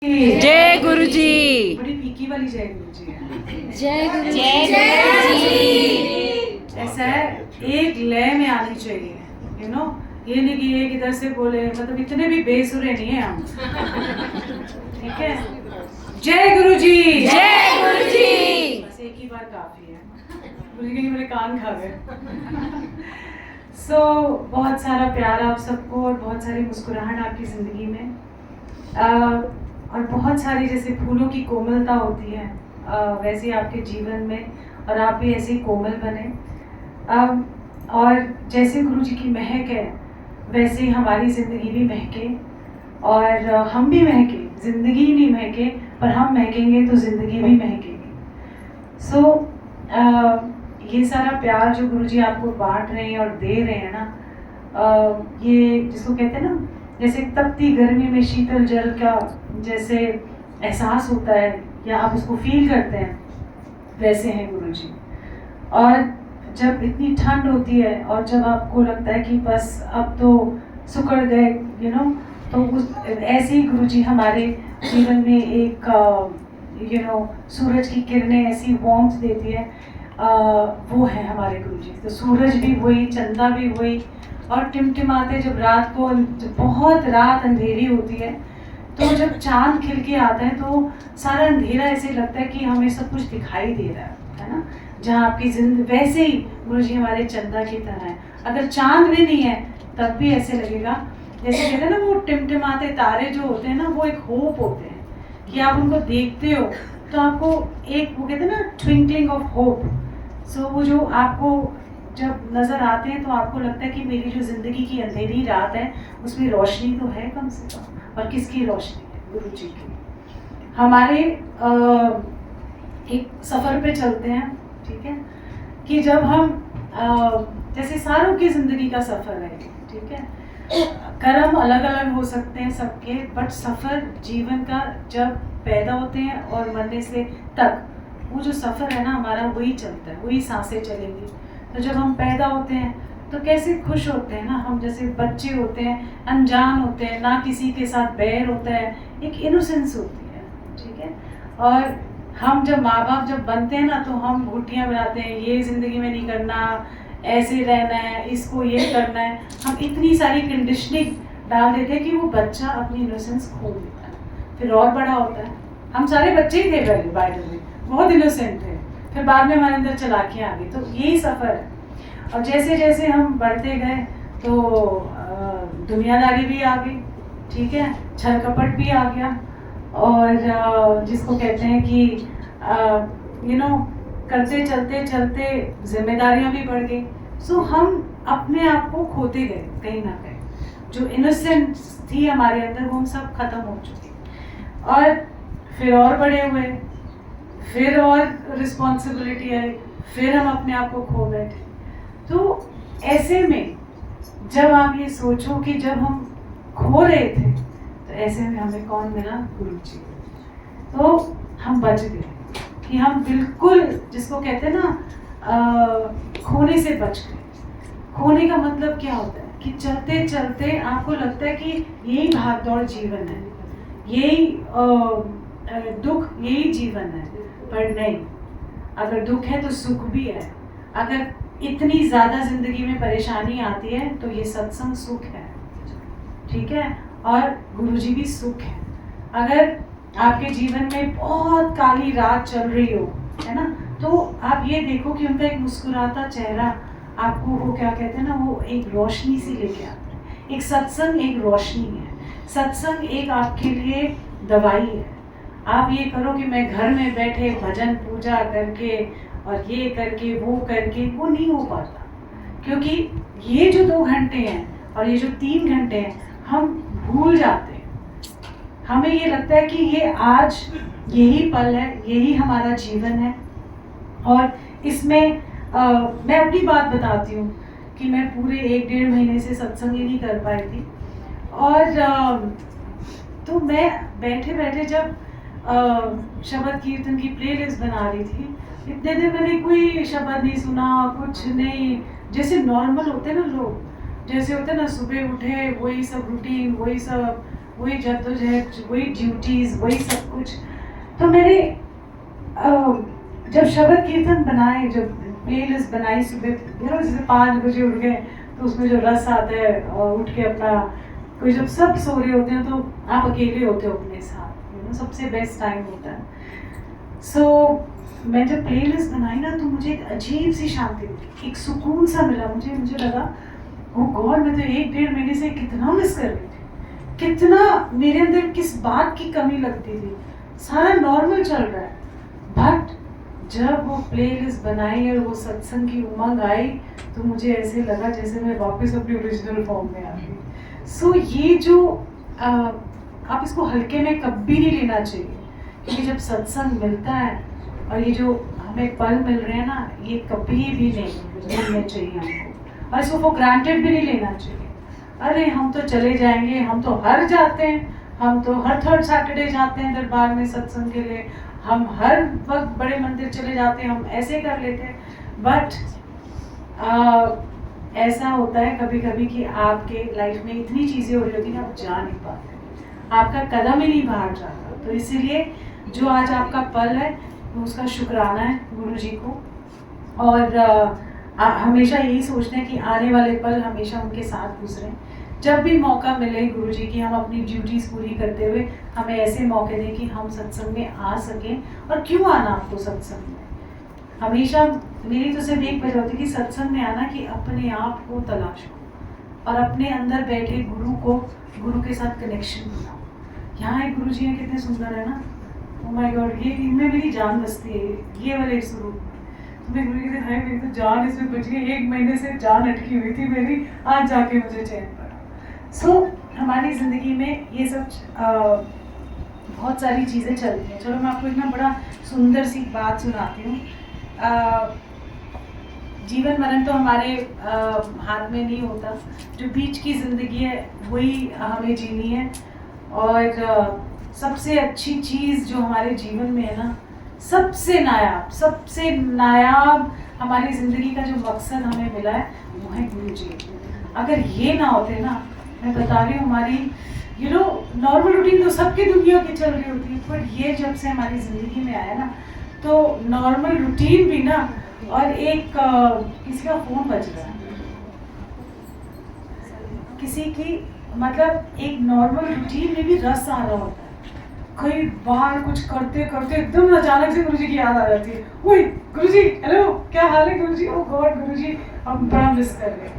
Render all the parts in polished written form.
जय गुरु जी। बड़ी फीकी वाली जय गुरु जी है। जय गुरु जी। ऐसा है, एक लय में आनी चाहिए, यू नो। ये नहीं कि एक इधर से बोले, मतलब इतने भी बेसुरे नहीं है हम। ठीक है, जय गुरु जी। जय गुरु जी। बस एक ही बार काफी है, गुरु जी के मेरे कान खा गए। बहुत सारा प्यार आप सबको और बहुत सारी मुस्कुराहट आपकी जिंदगी में, और बहुत सारी जैसे फूलों की कोमलता होती है वैसे आपके जीवन में, और आप भी ऐसे ही कोमल बने। और जैसे गुरु जी की महक है वैसे ही हमारी ज़िंदगी भी महके, और हम भी महके, ज़िंदगी नहीं महके पर हम महकेंगे तो ज़िंदगी भी महकेगी। ये सारा प्यार जो गुरु जी आपको बांट रहे हैं और दे रहे हैं ना, ये जिसको कहते हैं ना, जैसे तपती गर्मी में शीतल जल का जैसे एहसास होता है या आप उसको फील करते हैं, वैसे हैं गुरु जी। और जब इतनी ठंड होती है और जब आपको लगता है कि बस अब तो सुकड़ गए, यू नो, तो उस ऐसे ही गुरु जी हमारे जीवन में एक सूरज की किरणें ऐसी वार्मथ देती है, वो है हमारे गुरु जी। तो सूरज भी वही, चंदा भी वही, और टिमटिमाते जब रात को, जब बहुत रात अंधेरी होती है तो जब चांद खिल के आता है तो सारा अंधेरा ऐसे लगता है कि हमें सब कुछ दिखाई दे रहा है ना। जहाँ आपकी जिंदगी, वैसे ही गुरु जी हमारे चंदा की तरह है। अगर चांद भी नहीं है तब भी ऐसे लगेगा, जैसे कहते हैं ना, वो टिमटिमाते तारे जो होते हैं ना, वो एक होप होते हैं कि आप उनको देखते हो तो आपको एक, वो कहते हैं ना, ट्विंकलिंग ऑफ होप। वो जो आपको जब नज़र आते हैं तो आपको लगता है कि मेरी जो ज़िंदगी की अंधेरी रात है उसमें रोशनी तो है कम से कम। और किसकी रोशनी है? गुरु जी की। हमारे एक सफ़र पे चलते हैं, ठीक है, कि जब हम जैसे सारों की ज़िंदगी का सफ़र है, ठीक है, कर्म अलग अलग हो सकते हैं सबके, बट सफ़र जीवन का जब पैदा होते हैं और मरने से तक, वो जो सफ़र है ना हमारा, वही चलता है, वही सांसें चलेंगी। तो जब हम पैदा होते हैं तो कैसे खुश होते हैं ना हम, जैसे बच्चे होते हैं, अनजान होते हैं, ना किसी के साथ बैर होता है, एक इनोसेंस होती है, ठीक है। और हम जब माँ बाप जब बनते हैं ना तो हम घुट्टियाँ बनाते हैं, ये ज़िंदगी में नहीं करना, ऐसे रहना है, इसको ये करना है। हम इतनी सारी कंडीशनिंग डाल देते हैं कि वो बच्चा अपनी इनोसेंस खो देता है। फिर और बड़ा होता है, हम सारे बच्चे ही थे पहले, बाय द वे, बहुत इनोसेंट थे, फिर बाद में हमारे अंदर चालाकियाँ आ गई। तो यही सफ़र है। और जैसे जैसे हम बढ़ते गए तो दुनियादारी भी आ गई, ठीक है, छल कपट भी आ गया, और जिसको कहते हैं कि करते चलते चलते जिम्मेदारियां भी बढ़ गई। हम अपने आप को खोते गए कहीं ना कहीं। जो इनोसेंस थी हमारे अंदर वो हम सब खत्म हो चुकी, और फिर और बड़े हुए, फिर और रिस्पॉन्सिबिलिटी आई, फिर हम अपने आप को खो बैठे। तो ऐसे में जब आप ये सोचो कि जब हम खो रहे थे तो ऐसे में हमें कौन मिला? गुरु जी। तो हम बच गए कि हम बिल्कुल, जिसको कहते हैं ना, खोने से बच गए। खोने का मतलब क्या होता है कि चलते चलते आपको लगता है कि यही भागदौड़ जीवन है, यही दुख, यही जीवन है, पर नहीं। अगर दुख है तो सुख भी है। अगर इतनी ज़्यादा ज़िंदगी में परेशानी आती है तो ये सत्संग सुख है, ठीक है, और गुरुजी भी सुख है। अगर आपके जीवन में बहुत काली रात चल रही हो, है ना, तो आप ये देखो कि उनका एक मुस्कुराता चेहरा आपको, वो क्या कहते हैं ना, वो एक रोशनी सी लेके आता है। एक सत्संग एक रोशनी है, सत्संग एक आपके लिए दवाई है। आप ये करो कि मैं घर में बैठे भजन पूजा करके और ये करके वो करके, वो नहीं हो पाता, क्योंकि ये जो 2 घंटे हैं और ये जो 3 घंटे हैं हम भूल जाते हैं। हमें ये लगता है कि ये आज यही पल है, यही हमारा जीवन है। और इसमें मैं अपनी बात बताती हूँ कि मैं पूरे 1-1.5 महीने से सत्संग ही नहीं कर पाई थी। और तो मैं बैठे बैठे जब शब्द कीर्तन की प्लेलिस्ट बना रही थी, इतने दिन मैंने कोई शब्द नहीं सुना, कुछ नहीं। जैसे नॉर्मल होते ना लोग, जैसे होते ना, सुबह उठे वही सब रूटीन, वही सब वही जद्दोजहद, वही ड्यूटीज़, वही सब कुछ। तो मैंने जब शबद कीर्तन बनाए, जब प्लेलिस्ट बनाई सुबह जैसे 5 बजे उठ गए, तो उसमें जो रस आता है और उठ के अपना कोई जब सब सो रहे होते हैं तो आप अकेले होते हो अपने साथ, सबसे बेस्ट टाइम होता है। सो मैं जब प्लेलिस्ट बनाई ना, तो मुझे एक अजीब सी शांति मिली, एक सुकून सा मिला। मुझे लगा ओ गॉड, मैं तो 1-1.5 महीने से कितना मिस कर रही थी, कितना मेरे अंदर किस बात की कमी लगती थी। सारा नॉर्मल चल रहा है, बट जब वो प्लेलिस्ट बनाई और वो सत्संग की उमंग आई, तो मुझे ऐसे लगा जैसे मैं वापस अपनी ओरिजिनल फॉर्म में आ गई। सो ये जो आप इसको हल्के में कभी नहीं लेना चाहिए, क्योंकि जब सत्संग मिलता है और ये जो हमें पल मिल रहे हैं ना, ये कभी भी नहीं मिलने चाहिए हमको, और इसको फॉर ग्रांटेड भी नहीं लेना चाहिए। अरे हम तो चले जाएंगे, हम तो हर जाते हैं, हम तो हर 3rd सैटरडे जाते हैं दरबार में सत्संग के लिए, हम हर वक्त बड़े मंदिर चले जाते हैं, हम ऐसे कर लेते हैं। बट ऐसा होता है कभी कभी कि आपके लाइफ में इतनी चीज़ें हो रही होती हैं, आप जा नहीं पाते, आपका कदम ही नहीं बाहर जाता। तो इसीलिए जो आज आपका पल है, तो उसका शुक्राना है गुरु जी को, और हमेशा यही सोचते हैं कि आने वाले पल हमेशा उनके साथ गुजरें। जब भी मौका मिले गुरु जी की, हम अपनी ड्यूटीज़ पूरी करते हुए हमें ऐसे मौके दें कि हम सत्संग में आ सकें। और क्यों आना आपको सत्संग में? हमेशा मेरी तो सिर्फ एक वजह होती है कि सत्संग में आना, कि अपने आप को तलाशो और अपने अंदर बैठे गुरु के साथ कनेक्शन बनाओ। यहाँ एक गुरु जी हैं, कितने सुंदर है ना, ओ माय गॉड, ये इनमें मेरी जान बसती है, ये वाले स्वरूप में। मैं गुरु जी दिखाई, मेरी तो जान इसमें बच गई, 1 महीने से जान अटकी हुई थी मेरी, आज जाके मुझे चैन पड़ा। सो हमारी ज़िंदगी में ये सब बहुत सारी चीज़ें चलती हैं। चलो मैं आपको एक ना बड़ा सुंदर सी बात सुनाती हूँ। जीवन मरण तो हमारे हाथ में नहीं होता, जो बीच की ज़िंदगी है वही हमें जीनी है। और सबसे अच्छी चीज़ जो हमारे जीवन में है ना, सबसे नायाब हमारी ज़िंदगी का जो मकसद हमें मिला है, वो है गुरु जी। अगर ये ना होते ना, मैं बता रही हूँ, हमारी नॉर्मल रूटीन तो सबकी दुनिया की चल रही होती है, पर ये जब से हमारी ज़िंदगी में आया ना, तो नॉर्मल रूटीन भी ना, और एक किसी का फ़ोन बज रहा है, किसी की मतलब एक नॉर्मल रूटीन में भी रस आ रहा होता है। कई बार कुछ करते करते एकदम अचानक से गुरुजी की याद आ जाती है, ओए गुरुजी, हेलो, क्या हाल है गुरुजी, ओ गॉड गुरुजी, हम बड़ा मिस कर रहे हैं।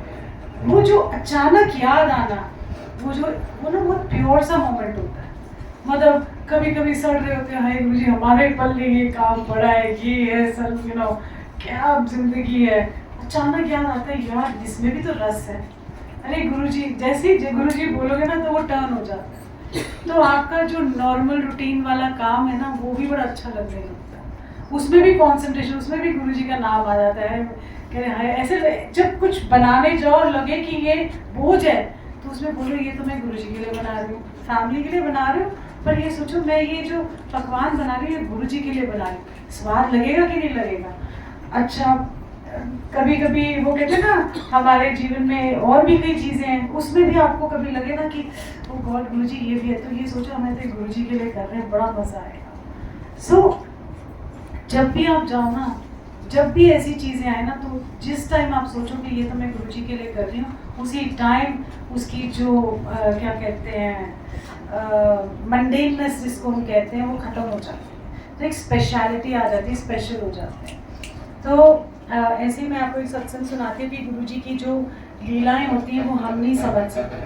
वो जो अचानक याद आना, वो ना बहुत प्योर सा मोमेंट होता है। मतलब कभी कभी सड़ रहे होते हैं, हाय गुरुजी हमारे पल्ले ये काम पड़ा है, ये है सर, क्या जिंदगी है। अचानक याद आता है, यार इसमें भी तो रस है। अरे गुरुजी, जैसे ही गुरुजी बोलोगे ना, तो वो टर्न हो जाता है। तो आपका जो नॉर्मल रूटीन वाला काम है ना, वो भी बड़ा अच्छा लगने लगता है, उसमें भी कॉन्सेंट्रेशन, उसमें भी गुरुजी का नाम आ जाता है। कह रहे हैं ऐसे, जब कुछ बनाने जाओ और लगे कि ये बोझ है, तो उसमें बोलो ये तो मैं गुरुजी के लिए बना रही हूँ, फैमिली के लिए बना रही हूँ, पर ये सोचो मैं ये जो पकवान बना रही हूँ, ये गुरुजी के लिए बना रही हूँ। स्वाद लगेगा कि नहीं लगेगा? अच्छा, कभी कभी वो कहते हैं ना, हमारे जीवन में और भी कई चीज़ें हैं, उसमें भी आपको कभी लगे ना कि ओ गॉड गुरुजी ये भी है, तो ये सोचो हमें तो गुरुजी के लिए कर रहे हैं, बड़ा मज़ा आएगा। सो जब भी आप जाओ ना, जब भी ऐसी चीज़ें आए ना, तो जिस टाइम आप सोचो कि ये तो मैं गुरुजी के लिए कर रही हूँ, उसी टाइम उसकी जो क्या कहते हैं मंडेननेस जिसको हम कहते हैं, वो ख़त्म हो जाती है, तो एक स्पेशलिटी आ जाती है, स्पेशल हो जाते हैं। तो ऐसे ही मैं आपको एक सत्संग सुनाती हूँ कि गुरुजी की जो लीलाएं होती हैं वो हम नहीं समझ सकते।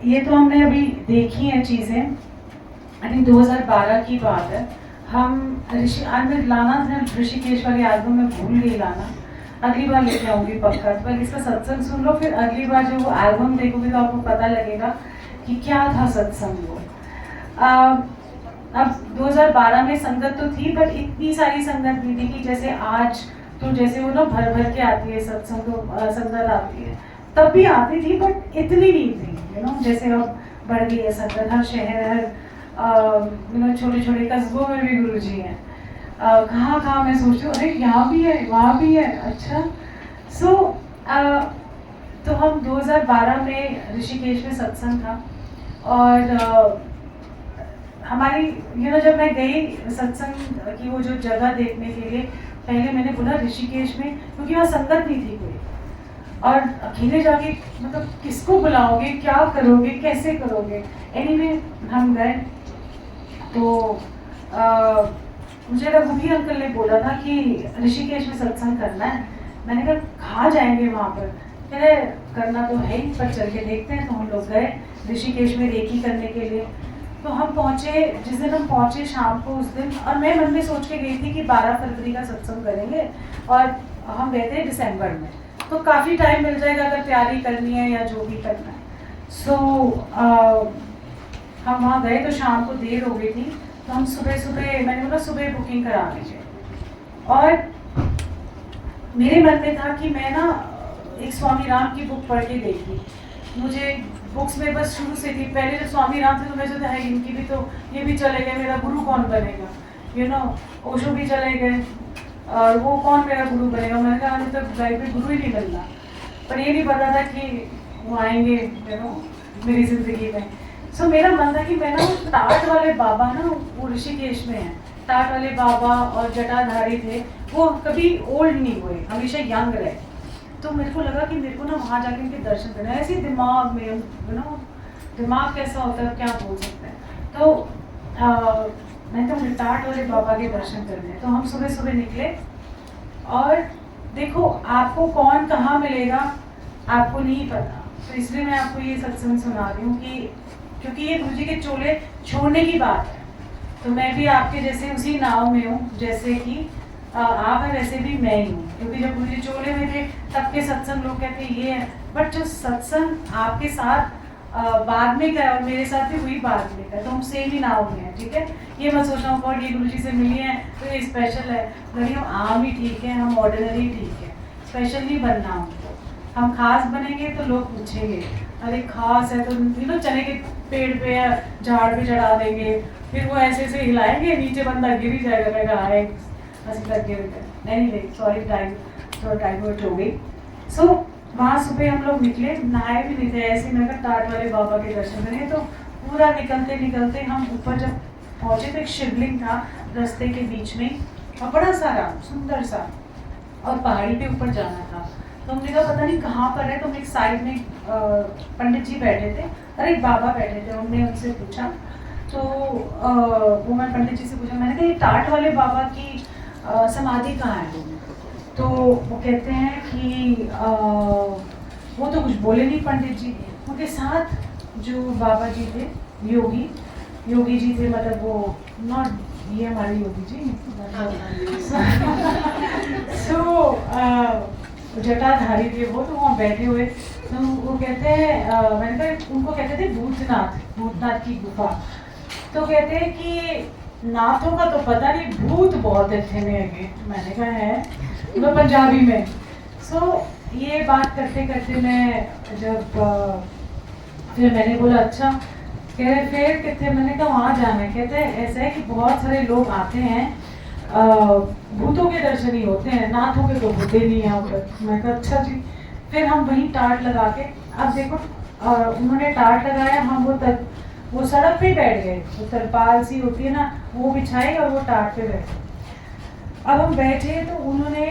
ये तो हमने अभी देखी हैं चीज़ें, आई थिंक 2012 की बात है। हम आज मैं लाना था ऋषिकेश वाली एल्बम में भूल गई लाना, अगली बार लेके आऊँगी पक्का। तो पहले इसका सत्संग सुन लो, फिर अगली बार जो वो एल्बम देखोगे तो आपको पता लगेगा कि क्या था सत्संग वो। अब 2012 में संगत तो थी, बट इतनी सारी संगत नहीं थी कि जैसे आज तो जैसे वो ना भर भर के आती है सत्संग, तो संगत आती है, तब भी आती थी बट इतनी नहीं थी, जैसे अब बढ़ गई है संगत। हर शहर, हर छोटे छोटे कस्बों में भी गुरुजी हैं। कहाँ मैं सोचती हूँ, अरे यहाँ भी है, वहाँ भी है। अच्छा, सो तो हम 2012 में ऋषिकेश में सत्संग था और हमारी जब मैं गई सत्संग की वो जो जगह देखने के लिए, पहले मैंने बोला ऋषिकेश में, क्योंकि वहाँ संगत नहीं थी कोई, और अकेले जाके मतलब किसको बुलाओगे, क्या करोगे, कैसे करोगे। एनीवे हम गए तो मुझे रघुवीर अंकल ने बोला था कि ऋषिकेश में सत्संग करना है। मैंने कहा कहाँ जाएंगे वहाँ पर, कहते करना तो है ही, पर चल के देखते हैं। तो हम लोग गए ऋषिकेश में रेकी करने के लिए। तो हम पहुँचे, जिस दिन हम पहुँचे शाम को उस दिन, और मैं मन में सोच के गई थी कि 12 फरवरी का सत्संग करेंगे, और हम गए थे दिसंबर में, तो काफ़ी टाइम मिल जाएगा अगर तैयारी करनी है या जो भी करना है। सो हम वहाँ गए तो शाम को देर हो गई थी, तो हम सुबह मैंने बोला सुबह बुकिंग करा लीजिए। और मेरे मन में था कि मैं ना एक स्वामी राम की बुक पढ़ के देखी। मुझे बुक्स में बस शुरू से थी, पहले जब स्वामी राम थे तो मैं सोचा है इनकी भी तो, ये भी चले गए, मेरा गुरु कौन बनेगा, ओशो भी चले गए, और वो कौन मेरा गुरु बनेगा। मैंने कहा अभी तक लाइफ में गुरु ही नहीं बनना, पर ये नहीं पता था कि वो आएंगे मेरी ज़िंदगी में। सो मेरा मन था कि मैं ना टाट वाले बाबा ना, वो ऋषिकेश में है, टाट वाले बाबा और जटाधारी थे, वो कभी ओल्ड नहीं हुए, हमेशा यंग रहे। तो मेरे को लगा कि मेरे को ना वहाँ जाके उनके दर्शन करना है। ऐसे दिमाग में दिमाग कैसा होता है क्या बोल सकते हैं। तो मैं तो टाट वाले बाबा के दर्शन करने, तो हम सुबह सुबह निकले। और देखो आपको कौन कहाँ मिलेगा आपको नहीं पता, तो इसलिए मैं आपको ये सत्संग सुना रही हूँ कि क्योंकि ये गुरु जी के चोले छोड़ने की बात है। तो मैं भी आपके जैसे उसी नाव में हूँ, जैसे कि आप हैं वैसे भी मैं ही हूँ। क्योंकि जब गुरु जी चोले में थे तब के सत्संग लोग कहते हैं ये है, बट जो सत्संग आपके साथ बाद में का और मेरे साथ भी हुई बाद में का, तो हम सेम ही नाव में हैं, ठीक है। ये मत सोचना हूँ और ये गुरु जी से मिली है तो ये स्पेशल है, नहीं हम आम ही ठीक है, हम ऑर्डिनरी ठीक है, स्पेशल नहीं बनना हमको। हम खास बनेंगे तो लोग पूछेंगे अरे खास है, तो चने के पेड़ पे या झाड़ पे चढ़ा देंगे, फिर वो ऐसे ऐसे हिलाएंगे, नीचे बंदा गिर ही जाएगा, कहेगा हाय ऐसे लग गिर। नहीं सॉरी थोड़ा डाइवर्ट हो गई। सो वहाँ सुबह हम लोग निकले, नहाए भी नहीं थे, ऐसे मैं टाट वाले बाबा के दर्शन करें। तो पूरा निकलते निकलते हम ऊपर जब पहुँचे तो एक शिवलिंग था रास्ते के बीच में, और बड़ा सारा सुंदर सा, और पहाड़ी पे ऊपर जाना था। तो हमने कहा पता नहीं कहाँ पर है, तो एक साइड में पंडित जी बैठे थे और एक बाबा बैठे थे। हमने उनसे पूछा, तो वो मैं पंडित जी से पूछा, मैंने कहा ये टाट वाले बाबा की समाधि कहाँ है। तो वो कहते हैं कि वो तो कुछ बोले नहीं पंडित जी। उनके साथ जो बाबा जी थे योगी जी थे, मतलब वो नॉट ये हमारे योगी जी, सो जटाधारी थे वो, तो वहाँ बैठे हुए। तो वो कहते हैं मैंने कहा उनको कहते थे भूतनाथ की गुफा। तो कहते हैं कि नाथों का तो पता नहीं, भूत बहुत थे मेरे। मैंने कहा है तो पंजाबी में। सो ये बात करते करते मैं जब फिर मैंने बोला अच्छा, कह रहे फिर कितने, मैंने कहा वहाँ जाना है। कहते हैं ऐसा है कि बहुत सारे लोग आते हैं, भूतों के दर्शन ही होते हैं, नाथों के तो होते नहीं यहाँ पर। मैं कहा अच्छा जी। फिर हम वहीं टाट लगा के, अब देखो उन्होंने टाट लगाया, हम वो सड़क पे बैठ गए, वो तरपाल सी होती है ना वो बिछाई और वो टाट पे बैठे। अब हम बैठे तो उन्होंने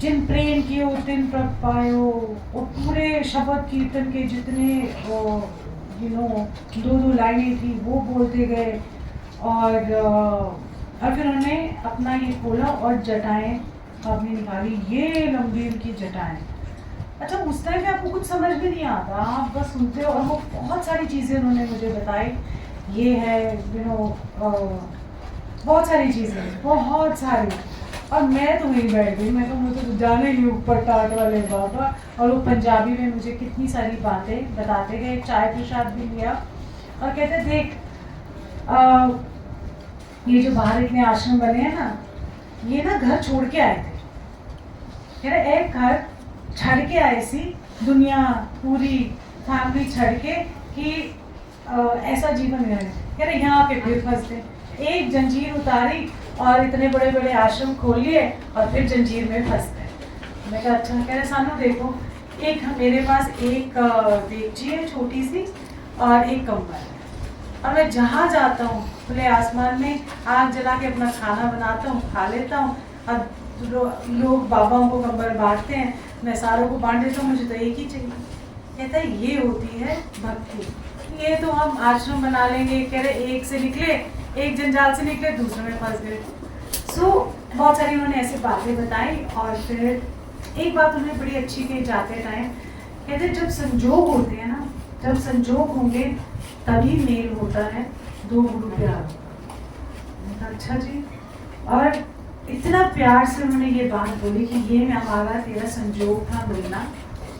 जिन प्रेम किए तिन प्रभ पायो, वो पूरे शब्द कीर्तन के जितने दो लाइनें थी वो बोलते गए। और फिर उन्होंने अपना ये खोला और जटाएं आपने निकाली, ये लंबी उनकी जटाएं। अच्छा उस टाइम में आपको कुछ समझ में नहीं आता, आप बस सुनते हो। और वो बहुत सारी चीज़ें उन्होंने मुझे बताई, ये है बहुत सारी चीज़ें, बहुत सारी। और मैं तो वहीं बैठ गई, मैं तो मुझे तो जाने ही ऊपर टाट वाले बाबा। और वो पंजाबी में मुझे कितनी सारी बातें बताते गए, चाय प्रसाद भी लिया। और कहते देख ये जो बाहर इतने आश्रम बने हैं ना, ये ना घर छोड़ के आए थे। कह रहे एक घर छड़ के आए सी, दुनिया पूरी फैमिली छड़ के कि ऐसा जीवन है। कह रहे यहाँ के फिर फंसते, एक जंजीर उतारी और इतने बड़े बड़े आश्रम खोल लिए और फिर जंजीर में फंस गए। मैं कहा अच्छा। कह रहे सानू देखो एक मेरे पास एक देगची है छोटी सी और एक कंबल है, और मैं जहाँ जाता हूँ खुले आसमान में आग जला के अपना खाना बनाता हूँ, खा लेता हूँ। और लोग बाबाओं को कंबल बांटते हैं, मैं सारों को बांट देता हूँ, मुझे तो एक ही चाहिए। कहता है ये होती है भक्ति। ये तो हम आश्रम बना लेंगे, कह रहे एक से निकले, एक जंजाल से निकले दूसरे में फंस गए। सो बहुत सारी उन्होंने ऐसी बातें बताई। और फिर एक बात उन्होंने बड़ी अच्छी कही जाते टाइम, कहते जब संजोग होते हैं ना, जब संजोग होंगे तभी मेल होता है दो गुरु प्यार। अच्छा जी। और इतना प्यार से उन्होंने ये बात बोली कि ये मैं हमारा तेरा संजोग था मिलना,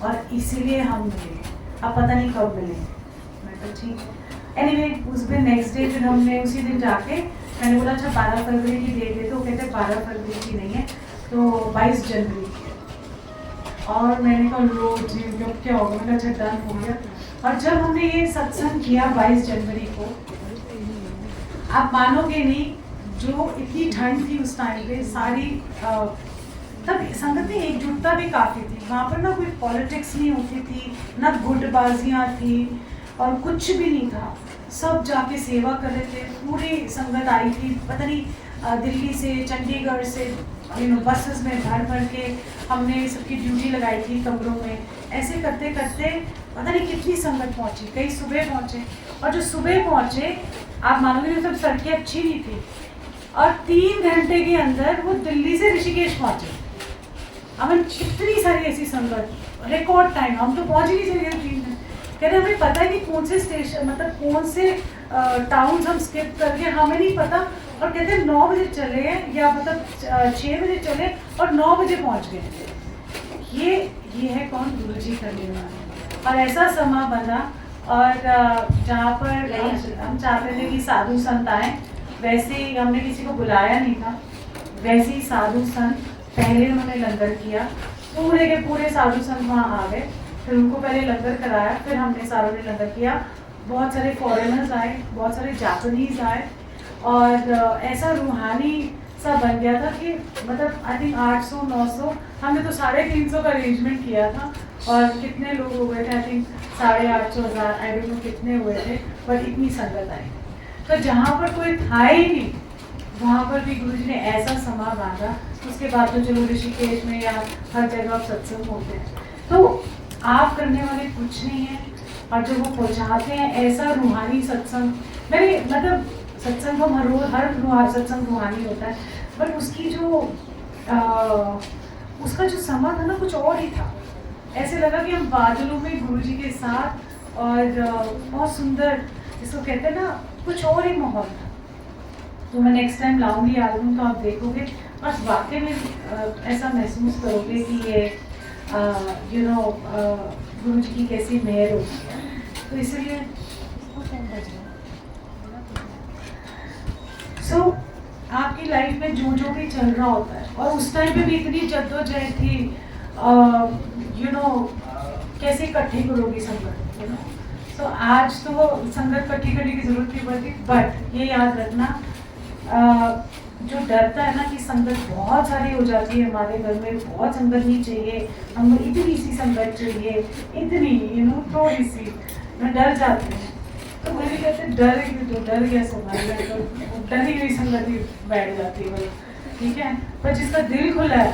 और इसीलिए हम मिले, अब पता नहीं कब मिले। मैं तो ठीक। एनीवे उस दिन नेक्स्ट डे फिर हमने उसी दिन जाके मैंने बोला अच्छा 12 फरवरी की दे दे, तो कहते 12 फरवरी की नहीं है तो 22 जनवरी की है। और मैंने कहा लो जी अब क्या होगा, मैंने अच्छा डन हो गया। और जब हमने ये सत्संग किया 22 जनवरी को, आप मानोगे नहीं, जो इतनी ठंड थी उस टाइम पे सारी तब संगत में एकजुटता भी काफ़ी थी। वहाँ पर ना कोई पॉलिटिक्स नहीं होती थी, ना गुटबाजियाँ थी और कुछ भी नहीं था। सब जाके सेवा कर रहे थे, पूरी संगत आई थी, पता नहीं दिल्ली से, चंडीगढ़ से, बसेस में भर भर के हमने सबकी ड्यूटी लगाई थी कमरों में। ऐसे करते करते पता नहीं कितनी संगत पहुँची, कई सुबह पहुँचे। और जो सुबह पहुँचे आप मानोगे नहीं, सब सड़कें अच्छी नहीं थी, और 3 घंटे के अंदर वो दिल्ली से ऋषिकेश पहुँचे। अब कितनी सारी ऐसी संगत, रिकॉर्ड टाइम, हम तो पहुँच ही नहीं चले 3 दिन। कह रहे हमें पता ही नहीं कौन से स्टेशन, मतलब कौन से टाउन हम स्किप करके, हमें नहीं पता। और कहते हैं 9 बजे चले हैं, या मतलब 6 बजे चले और 9 बजे पहुँच गए। ये है कौन, गुरु जी करने वाले। और ऐसा समा बना, और जहाँ पर हम चाहते थे कि साधु संत आए, वैसे ही हमने किसी को बुलाया नहीं था, वैसे ही साधु संत पहले उन्होंने लंगर किया, पूरे के पूरे साधु संत वहाँ आ गए। फिर उनको पहले लंगर कराया, फिर हमने सारों ने लंगर किया। बहुत सारे फॉरेनर्स आए, बहुत सारे जापानीज आए, और ऐसा रूहानी सा बन गया था कि मतलब आई थिंक 800-900, हमने तो 350 का अरेंजमेंट किया था। और कितने लोग हो गए थे, I think 850-1000, I don't know कितने हुए थे, बट इतनी संगत आई। तो जहाँ पर कोई था ही नहीं, वहाँ पर भी गुरु जी ने ऐसा समा बांधा। उसके बाद तो चलो ऋषिकेश में या हर जगह सत्संग होते हैं, तो आप करने वाले कुछ नहीं है, और जो वो पहुँचाते हैं ऐसा रूहानी सत्संग। मैंने मतलब सत्संग तो हर सत्संग रूहानी होता है, पर उसकी जो उसका जो समा था ना कुछ और ही था। ऐसे लगा कि हम बादलों में गुरु जी के साथ, और बहुत सुंदर, इसको कहते हैं ना, कुछ और ही माहौल था। तो मैं नेक्स्ट टाइम लाऊंगी एल्बम, तो आप देखोगे बस वाकई में ऐसा महसूस करोगे कि ये गुरु जी की कैसी मेहर होती है। तो इसीलिए आपकी लाइफ में जो जो भी चल रहा होता है, और उस टाइम पे भी इतनी जद्दोजहद थी, कैसे इकट्ठी करोगी संगत, तो आज तो संगत इकट्ठी करने की जरूरत नहीं पड़ती। बट ये याद रखना, जो डरता है ना कि संगत बहुत सारी हो जाती है, हमारे घर में बहुत संगत नहीं चाहिए, हम इतनी सी संगत चाहिए, इतनी थोड़ी सी, मैं डर जाते हैं। तो मुझे कहते डर तो डर गया संभाल, तो डरी हुई संगत ही बैठ जाती है, ठीक है। पर जिसका दिल खुला है,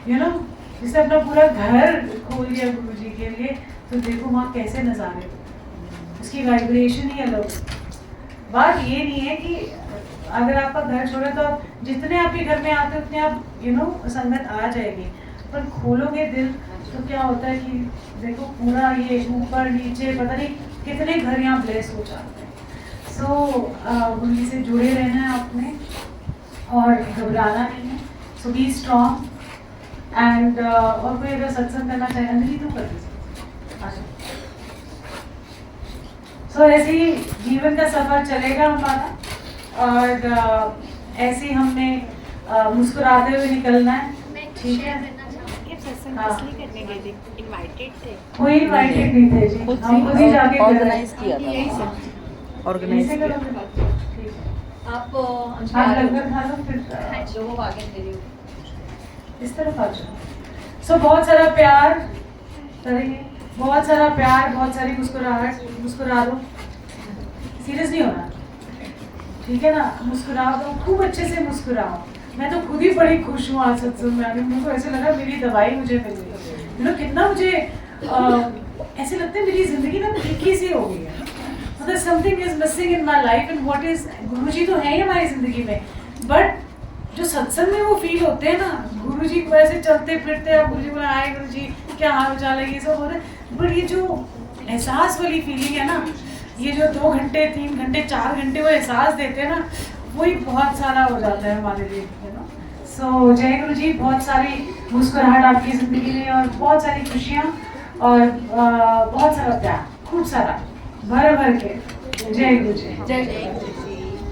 जिसने अपना पूरा घर खोल दिया गुरु जी के लिए, तो देखो वहाँ कैसे नज़ारे, उसकी वाइब्रेशन ही अलग। बात ये नहीं है कि अगर आपका घर छोड़े तो आप जितने आपके घर में आते उतने आप संगत आ जाएगी, पर खोलोगे दिल तो क्या होता है कि देखो पूरा ये ऊपर नीचे पता नहीं कितने घर यहाँ ब्लेस हो जाते हैं। सो गुरु जी से जुड़े रहना है आपने, और घबराना नहीं है। सो बी स्ट्रॉन्ग, एंड और कोई अगर सत्संग करना चाहे अंजलि तो कर दीजिए। सो ऐसे ही जीवन का सफर चलेगा हमारा, और ऐसे ही हमने मुस्कुराते हुए निकलना है, ठीक है। कोई इनवाइटेड नहीं थे जी, हम खुद ही जाके ऑर्गेनाइज किया था, ऑर्गेनाइज किया। आप लंगर खा लो, फिर इस तरफ आ जाओ। सो बहुत सारा प्यार, करेंगे। बहुत सारा प्यार, बहुत सारी मुस्कुराहट, मुस्कुरा दो, सीरियस नहीं होना, ठीक है ना, मुस्कुरा दो, खूब अच्छे से मुस्कुराओ। मैं तो खुद ही बड़ी खुश हूँ आज सत्संग में आके, मुझे ऐसे लगा मेरी दवाई मुझे मिल गई, कितना मुझे ऐसे लगता है मेरी जिंदगी ना फीकी सी हो गई है, मतलब something is missing in my life and what is, गुरुजी तो है ही हमारी जिंदगी में, बट जो सत्संग में वो फील होते हैं ना, गुरुजी को ऐसे चलते फिरते हैं, गुरुजी बोला हाय गुरुजी क्या हाल चाल है, ये सब हो रहा है, बट ये जो एहसास वाली फीलिंग है ना, ये जो 2 घंटे 3 घंटे 4 घंटे वो एहसास देते हैं ना, वही बहुत सारा हो जाता है हमारे लिए, है ना। सो जय गुरु जी, बहुत सारी मुस्कुराहट आपकी ज़िंदगी में और बहुत सारी खुशियाँ और बहुत सारा प्यार, खूब सारा भर भर के। जय गुरु जी। जय